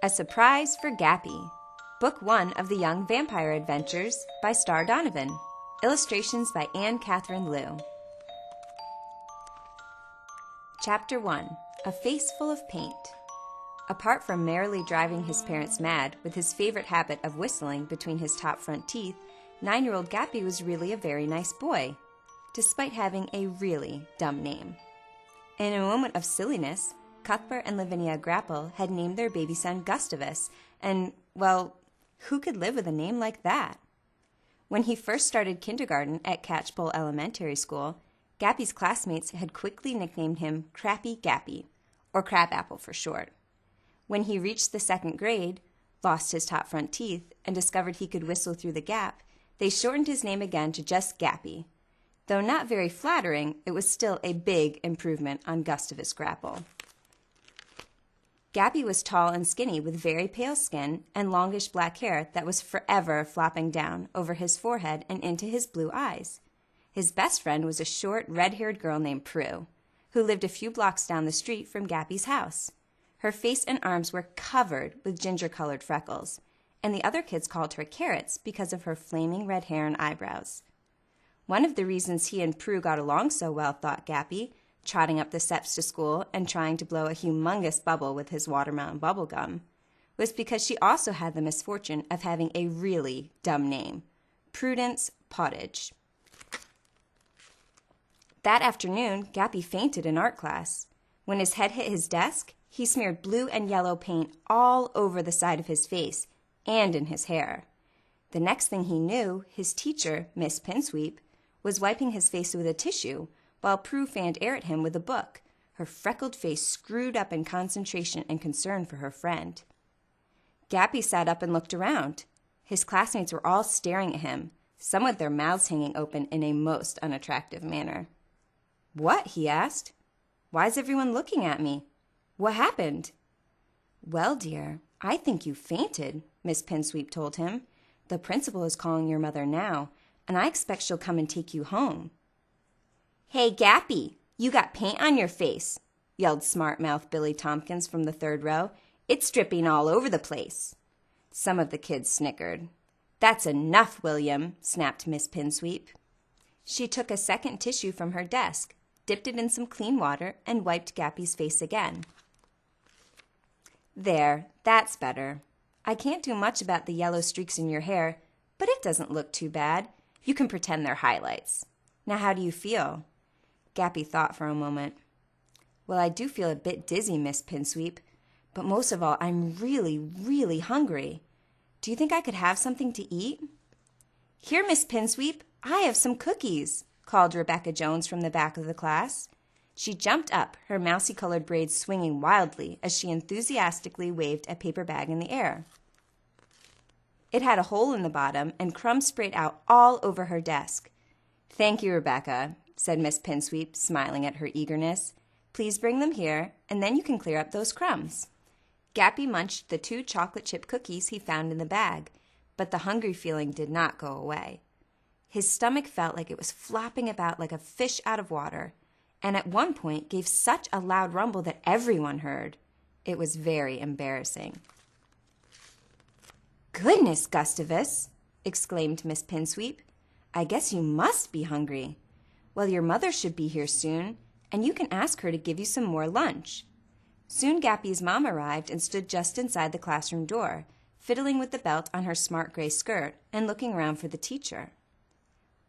A Surprise for Gappy, Book 1 of the Young Vampire Adventures by Star Donovan. Illustrations by Anne Catherine Liu. Chapter 1. A Face Full of Paint. Apart from merrily driving his parents mad with his favorite habit of whistling between his top front teeth, 9-year-old Gappy was really a very nice boy, despite having a really dumb name. In a moment of silliness, Cuthbert and Lavinia Grapple had named their baby son Gustavus, and, well, who could live with a name like that? When he first started kindergarten at Catchpole Elementary School, Gappy's classmates had quickly nicknamed him Crappy Gappy, or Crabapple for short. When he reached the 2nd grade, lost his top front teeth, and discovered he could whistle through the gap, they shortened his name again to just Gappy. Though not very flattering, it was still a big improvement on Gustavus Grapple. Gappy was tall and skinny with very pale skin and longish black hair that was forever flopping down over his forehead and into his blue eyes. His best friend was a short, red-haired girl named Prue, who lived a few blocks down the street from Gappy's house. Her face and arms were covered with ginger-colored freckles, and the other kids called her Carrots because of her flaming red hair and eyebrows. One of the reasons he and Prue got along so well, thought Gappy, trotting up the steps to school and trying to blow a humongous bubble with his watermelon bubble gum, was because she also had the misfortune of having a really dumb name, Prudence Pottage. That afternoon, Gappy fainted in art class. When his head hit his desk, he smeared blue and yellow paint all over the side of his face and in his hair. The next thing he knew, his teacher, Miss Pinsweep, was wiping his face with a tissue while Prue fanned air at him with a book, her freckled face screwed up in concentration and concern for her friend. Gappy sat up and looked around. His classmates were all staring at him, some with their mouths hanging open in a most unattractive manner. "What?" he asked. "Why is everyone looking at me? What happened?" "Well, dear, I think you fainted," Miss Pinsweep told him. "The principal is calling your mother now, and I expect she'll come and take you home." "Hey, Gappy, you got paint on your face," yelled smart-mouth Billy Tompkins from the 3rd row. "It's dripping all over the place." Some of the kids snickered. "That's enough, William," snapped Miss Pinsweep. She took a second tissue from her desk, dipped it in some clean water, and wiped Gappy's face again. "There, that's better. I can't do much about the yellow streaks in your hair, but it doesn't look too bad. You can pretend they're highlights. Now how do you feel?" Gappy thought for a moment. "Well, I do feel a bit dizzy, Miss Pinsweep, but most of all, I'm really, really hungry. Do you think I could have something to eat?" "Here, Miss Pinsweep, I have some cookies," called Rebecca Jones from the back of the class. She jumped up, her mousy-colored braids swinging wildly as she enthusiastically waved a paper bag in the air. It had a hole in the bottom, and crumbs sprayed out all over her desk. "Thank you, Rebecca," said Miss Pinsweep, smiling at her eagerness. "Please bring them here, and then you can clear up those crumbs." Gappy munched the 2 chocolate chip cookies he found in the bag, but the hungry feeling did not go away. His stomach felt like it was flopping about like a fish out of water, and at one point gave such a loud rumble that everyone heard. It was very embarrassing. "Goodness, Gustavus!" exclaimed Miss Pinsweep. "I guess you must be hungry. Well, your mother should be here soon, and you can ask her to give you some more lunch." Soon Gappy's mom arrived and stood just inside the classroom door, fiddling with the belt on her smart gray skirt and looking around for the teacher.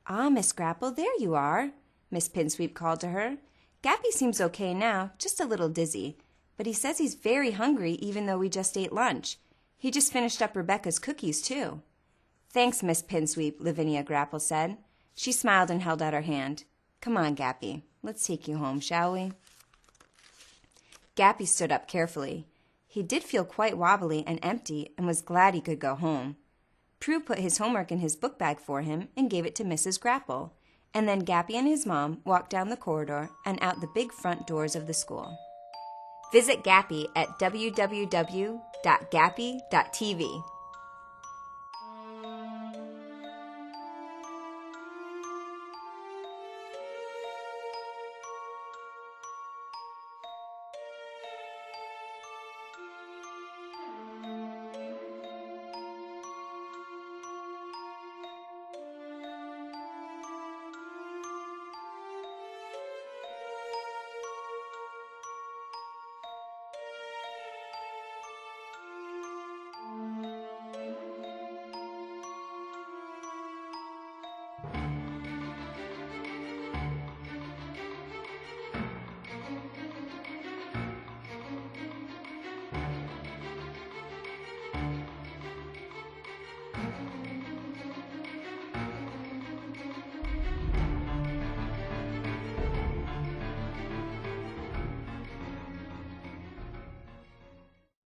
"Ah, Miss Grapple, there you are," Miss Pinsweep called to her. "Gappy seems okay now, just a little dizzy, but he says he's very hungry even though we just ate lunch. He just finished up Rebecca's cookies, too." "Thanks, Miss Pinsweep," Lavinia Grapple said. She smiled and held out her hand. "Come on, Gappy, let's take you home, shall we?" Gappy stood up carefully. He did feel quite wobbly and empty and was glad he could go home. Prue put his homework in his book bag for him and gave it to Mrs. Grapple, and then Gappy and his mom walked down the corridor and out the big front doors of the school. Visit Gappy at www.gappy.tv.